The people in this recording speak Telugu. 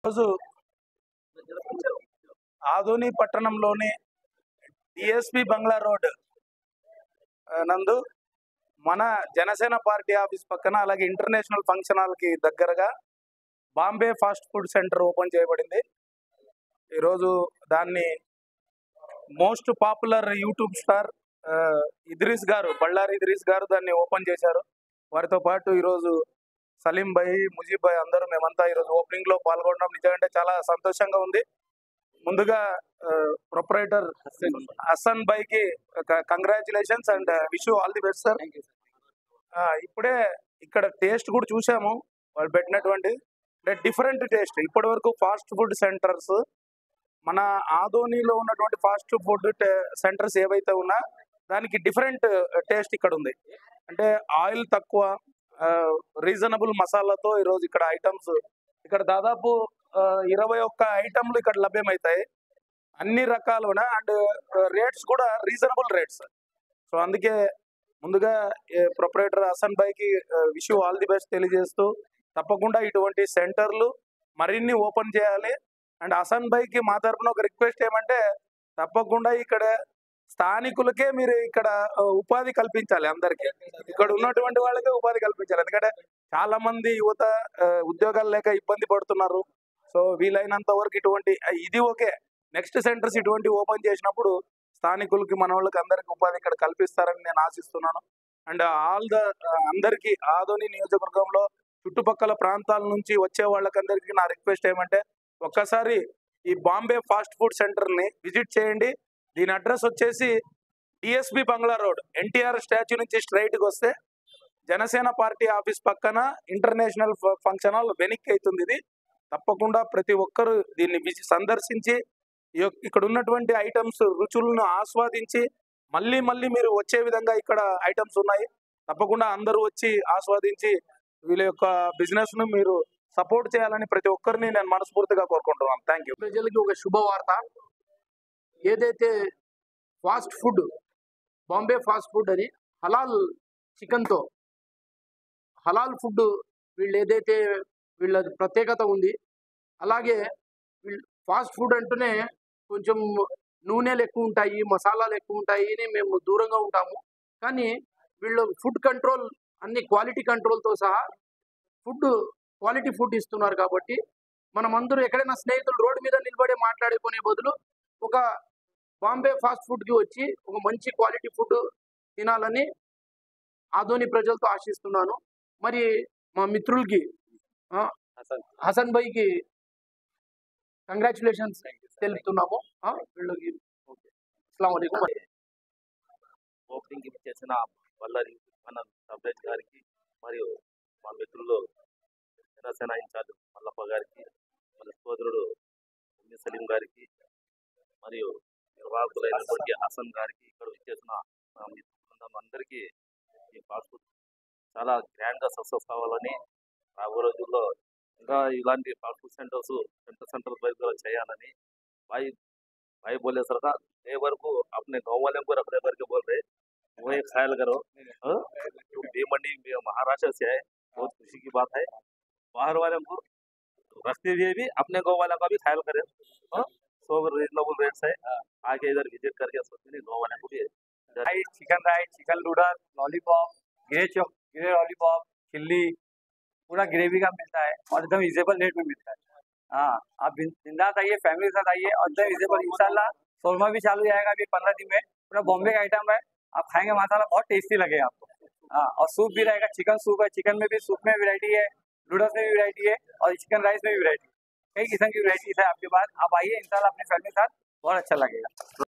రోజు ఆదోని పట్టణంలోని డిఎస్పి బంగ్లా రోడ్ నందు మన జనసేన పార్టీ ఆఫీస్ పక్కన అలాగే ఇంటర్నేషనల్ ఫంక్షన్ హాల్ కి దగ్గరగా Bombay fast food centre open చేయబడింది. ఈరోజు దాన్ని most popular YouTube star Idrees గారు, బళ్ళారి ఇద్రీస్ గారు దాన్ని ఓపెన్ చేశారు. వారితో పాటు ఈరోజు సలీం భాయ్, ముజీబ్ భాయ్ అందరూ మేమంతా ఈరోజు ఓపెనింగ్ లో పాల్గొనడం నిజంగా చాలా సంతోషంగా ఉంది. ముందుగా ప్రొపరేటర్ హసన్ భాయ్ కి congratulations and wish you all the best sir. ఇప్పుడే ఇక్కడ టేస్ట్ కూడా చూసాము, వాళ్ళు పెట్టినటువంటి డిఫరెంట్ టేస్ట్. ఇప్పటి వరకు ఫాస్ట్ ఫుడ్ సెంటర్స్, మన ఆదోనిలో ఉన్నటువంటి ఫాస్ట్ ఫుడ్ సెంటర్స్ ఏవైతే ఉన్నా దానికి డిఫరెంట్ టేస్ట్ ఇక్కడ ఉంది. అంటే ఆయిల్ తక్కువ, రీజనబుల్ మసాలాతో ఈరోజు ఇక్కడ ఐటమ్స్, ఇక్కడ దాదాపు 21 ఐటమ్లు ఇక్కడ లభ్యమవుతాయి అన్ని రకాలున, అండ్ రేట్స్ కూడా రీజనబుల్ రేట్స్. సో అందుకే ముందుగా ప్రొపరేటర్ హసన్ భాయ్ కి wish you all the best తెలియజేస్తూ, తప్పకుండా ఇటువంటి సెంటర్లు మరిన్ని ఓపెన్ చేయాలి. అండ్ హసన్ భాయ్ కి మా తరపున ఒక రిక్వెస్ట్ ఏమంటే, తప్పకుండా ఇక్కడ స్థానికులకే మీరు ఇక్కడ ఉపాధి కల్పించాలి. అందరికీ ఇక్కడ ఉన్నటువంటి వాళ్ళకే ఉపాధి కల్పించాలి. ఎందుకంటే చాలా మంది యువత ఉద్యోగాలు లేక ఇబ్బంది పడుతున్నారు. సో వీలైనంత వరకు ఇటువంటి ఇది ఓకే, నెక్స్ట్ సెంటర్స్ ఇటువంటి ఓపెన్ చేసినప్పుడు స్థానికులకి, మన వాళ్ళకి అందరికి ఉపాధి ఇక్కడ కల్పిస్తారని నేను ఆశిస్తున్నాను. అండ్ అందరికీ ఆదోని నియోజకవర్గంలో చుట్టుపక్కల ప్రాంతాల నుంచి వచ్చే వాళ్ళకందరికీ నా రిక్వెస్ట్ ఏమంటే, ఒక్కసారి ఈ బాంబే ఫాస్ట్ ఫుడ్ సెంటర్ ని విజిట్ చేయండి. దీని అడ్రస్ వచ్చేసి డిఎస్పి బంగ్లా రోడ్, ఎన్టీఆర్ స్టాచ్యూ నుంచి స్ట్రైట్ గా వస్తే జనసేన పార్టీ ఆఫీస్ పక్కన ఇంటర్నేషనల్ ఫంక్షన్ హాల్ వెనక్కి అవుతుంది. ఇది తప్పకుండా ప్రతి ఒక్కరు దీన్ని సందర్శించి ఇక్కడ ఉన్నటువంటి ఐటమ్స్ రుచులను ఆస్వాదించి మళ్ళీ మళ్ళీ మీరు వచ్చే విధంగా ఇక్కడ ఐటమ్స్ ఉన్నాయి. తప్పకుండా అందరూ వచ్చి ఆస్వాదించి వీళ్ళ యొక్క బిజినెస్ ను మీరు సపోర్ట్ చేయాలని ప్రతి ఒక్కరిని నేను మనస్ఫూర్తిగా కోరుకుంటున్నాను. Thank you. ప్రజలకి ఒక శుభవార్త. ఏదైతే fast food, Bombay fast food అని హలాల్ చికెన్తో, హలాల్ ఫుడ్ వీళ్ళు ఏదైతే వీళ్ళ ప్రత్యేకత ఉంది. అలాగే ఫాస్ట్ ఫుడ్ అంటూనే కొంచెం నూనెలు ఎక్కువ ఉంటాయి, మసాలాలు ఎక్కువ ఉంటాయి అని మేము దూరంగా ఉంటాము. కానీ వీళ్ళు ఫుడ్ కంట్రోల్, అన్ని క్వాలిటీ కంట్రోల్తో సహా ఫుడ్ క్వాలిటీ ఫుడ్ ఇస్తున్నారు. కాబట్టి మనమందరూ ఎక్కడైనా స్నేహితులు రోడ్డు మీద నిలబడి మాట్లాడుకునే బదులు ఒక బాంబే ఫాస్ట్ ఫుడ్కి వచ్చి ఒక మంచి క్వాలిటీ ఫుడ్ తినాలని ఆదోని ప్రజలతో ఆశిస్తున్నాను. మరి మా మిత్రులకి హసన్ భాయ్కి కంగ్రాచులేషన్స్ తెలుపుతున్నాము. వీళ్ళకి అస్సలాము అలైకుం. ఓపెనింగ్ చేసిన బళ్ళారి మన సబ్జెక్ట్ గారికి మరియు మా మిత్రులు జనసేన ఇన్ఛార్జ్ మల్లప్ప గారికి, మన సోదరుడు సలీం గారికి మరియు నిర్వాహకులైనటువంటి హసన్ గారికి, ఇక్కడ వచ్చేసిన మిత్రులందరూ అందరికీ ఈ ఫాస్ట్ ఫుడ్ చాలా గ్రాండ్గా సక్సెస్ కావాలని, రాబో రోజుల్లో ఇంకా ఇలాంటి ఫాస్ట్ ఫుడ్ सेंटर వైపుగా చేయాలని भाई बोले सरकार लेबर को अपने गाँव वाले को रखने करके बोल रहे, वो एक ख्याल करो। मंडी महाराष्ट्र से है, बहुत खुशी की बात है। बाहर वाले को रखते हुए भी अपने गाँव वाले का भी ख्याल करें। सब रीजनेबल रेट्स है, आके इधर विजिट करके सोचते गाँव वाले को भी rice, chicken noodle, lollipop, grey lollipop, chilli, पूरा ग्रेवी का मिलता है और एकदम रिजनेबल रेट में मिलता है। हाँ, आप बिंदास आइए, फैमिली के साथ आइए और एकदम रिजनेबल। इंशाल्लाह शोरमा भी चालू जाएगा अभी 15 दिन में। पूरा बॉम्बे का आइटम है, आप खाएंगे माशाल्लाह बहुत टेस्टी लगेगा आपको। हाँ, और सूप भी रहेगा, चिकन सूप है, चिकन में भी सूप में वैरायटी है, नूडल्स में भी वैरायटी है और चिकन राइस में भी वैरायटी है। कई किस्म की वैरायटीज है आपके पास। आप आइए इंशाल्लाह अपनी फैमिली के साथ, बहुत अच्छा लगेगा।